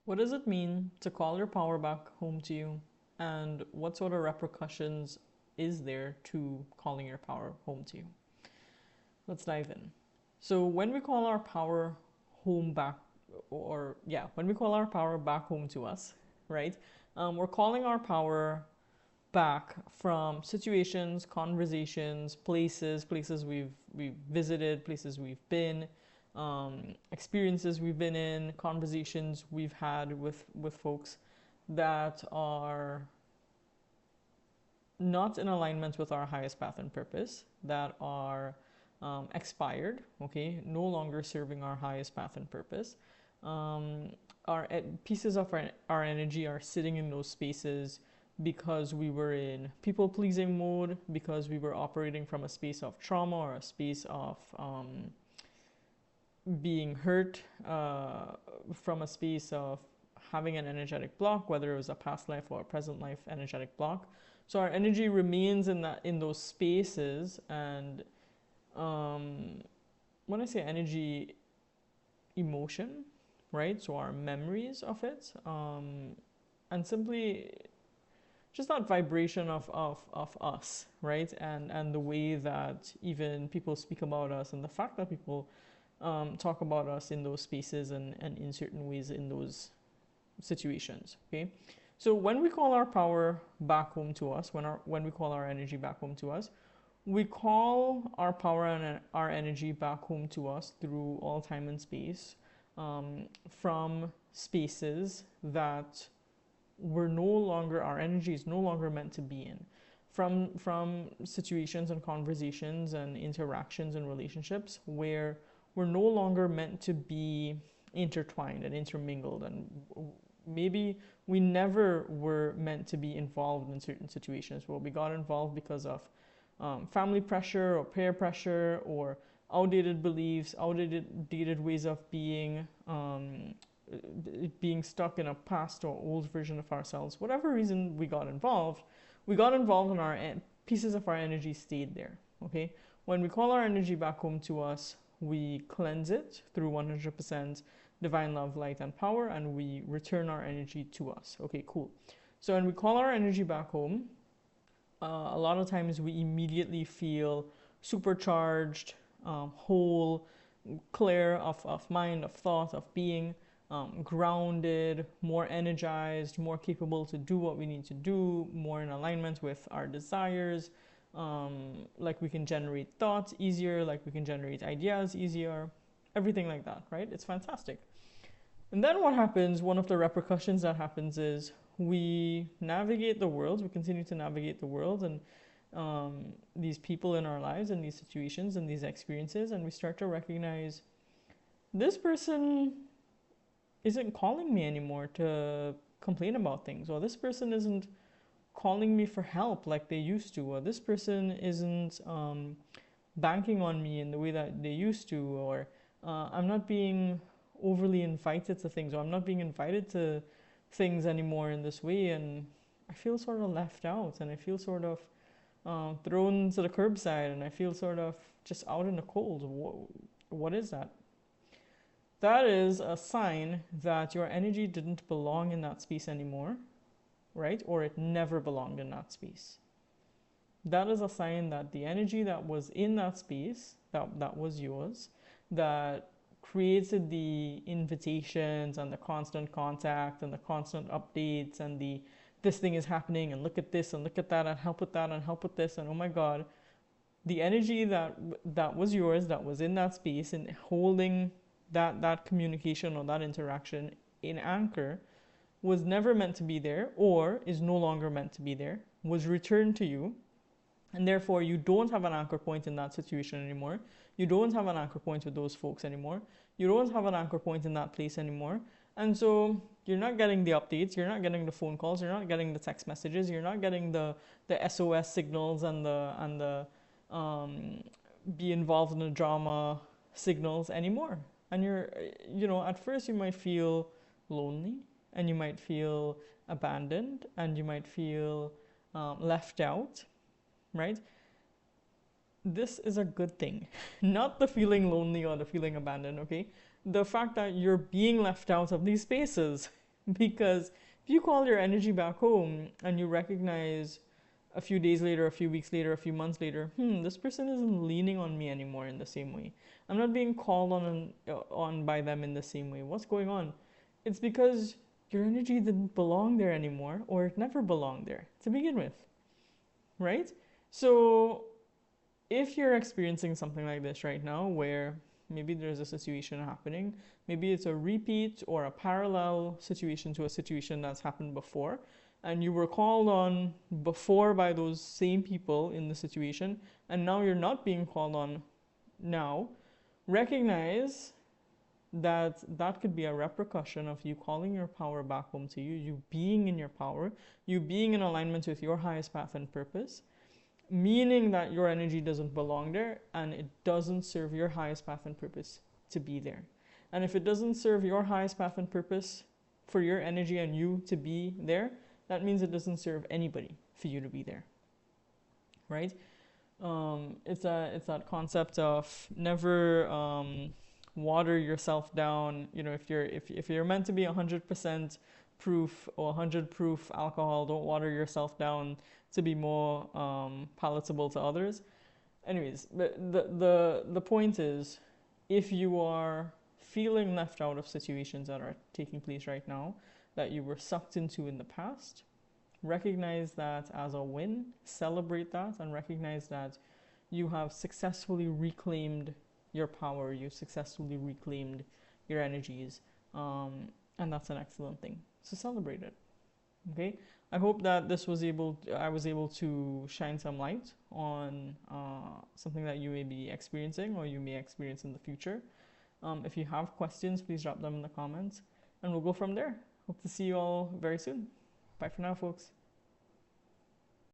What does it mean to call your power back home to you? And what sort of repercussions is there to calling your power home to you? Let's dive in. So, when we call our power home back, when we call our power back home to us, right, we're calling our power back from situations, conversations, places we've visited, places we've been, experiences we've been in, conversations we've had with folks that are not in alignment with our highest path and purpose, that are expired, okay, no longer serving our highest path and purpose. Our pieces of our energy are sitting in those spaces because we were in people pleasing mode, because we were operating from a space of trauma or a space of being hurt, from a space of having an energetic block, whether it was a past life or a present life energetic block. So our energy remains in those spaces, and when I say energy, emotion, right? So our memories of it, and simply just that vibration of us, right? And the way that even people speak about us, and the fact that people talk about us in those spaces and in certain ways in those situations, okay? So when we call our power back home to us, when we call our energy back home to us, we call our power and our energy back home to us through all time and space, from spaces that we're no longer, our energy is no longer meant to be in, from situations and conversations and interactions and relationships where we're no longer meant to be intertwined and intermingled, and maybe we never were meant to be involved in certain situations. Well, we got involved because of family pressure or peer pressure or outdated beliefs, outdated ways of being, being stuck in a past or old version of ourselves. Whatever reason we got involved and our pieces of our energy stayed there. Okay, when we call our energy back home to us, we cleanse it through 100% divine love, light, and power, and we return our energy to us. Okay, cool. So when we call our energy back home, a lot of times we immediately feel supercharged, whole, clear of mind, of thought, of being, grounded, more energized, more capable to do what we need to do, more in alignment with our desires. Like we can generate thoughts easier, like we can generate ideas easier, everything like that, right? It's fantastic. And then what happens, one of the repercussions that happens is we navigate the world, we continue to navigate the world and these people in our lives and these situations and these experiences, and we start to recognize this person isn't calling me anymore to complain about things, or this person isn't calling me for help like they used to, or this person isn't banking on me in the way that they used to, or I'm not being overly invited to things, or I'm not being invited to things anymore in this way, and I feel sort of left out, and I feel sort of thrown to the curbside, and I feel sort of just out in the cold. What is that? That is a sign that your energy didn't belong in that space anymore, right? Or it never belonged in that space. That is a sign that the energy that was in that space, that was yours, that created the invitations and the constant contact and the constant updates and the this thing is happening and look at this and look at that and help with that and help with this, and oh my god, the energy that was yours, that was in that space and holding that communication or that interaction in anchor, was never meant to be there, or is no longer meant to be there, was returned to you, and therefore you don't have an anchor point in that situation anymore. You don't have an anchor point with those folks anymore. You don't have an anchor point in that place anymore. And so you're not getting the updates, you're not getting the phone calls, you're not getting the text messages, you're not getting the SOS signals and the be involved in the drama signals anymore. And at first you might feel lonely, and you might feel abandoned, and you might feel left out, right? This is a good thing. Not the feeling lonely or the feeling abandoned, okay? The fact that you're being left out of these spaces, Because if you call your energy back home and you recognize a few days later, a few weeks later, a few months later, this person isn't leaning on me anymore in the same way. I'm not being called on by them in the same way. What's going on? It's because your energy didn't belong there anymore, or it never belonged there to begin with, right? So if you're experiencing something like this right now, where maybe there's a situation happening, maybe it's a repeat or a parallel situation to a situation that's happened before, and you were called on before by those same people in the situation, and now you're not being called on now, recognize that that could be a repercussion of you calling your power back home to you, you being in your power, you being in alignment with your highest path and purpose, meaning that your energy doesn't belong there and it doesn't serve your highest path and purpose to be there. And if it doesn't serve your highest path and purpose for your energy and you to be there, that means it doesn't serve anybody for you to be there, right? It's that concept of never water yourself down. You know, if you're meant to be 100% proof or 100 proof alcohol, don't water yourself down to be more palatable to others. Anyways, the point is, if you are feeling left out of situations that are taking place right now that you were sucked into in the past, recognize that as a win, celebrate that, and recognize that you have successfully reclaimed your power, you successfully reclaimed your energies, and that's an excellent thing. So celebrate it. Okay, I hope that I was able to shine some light on something that you may be experiencing or you may experience in the future. If you have questions, please drop them in the comments, and we'll go from there. Hope to see you all very soon. Bye for now, folks.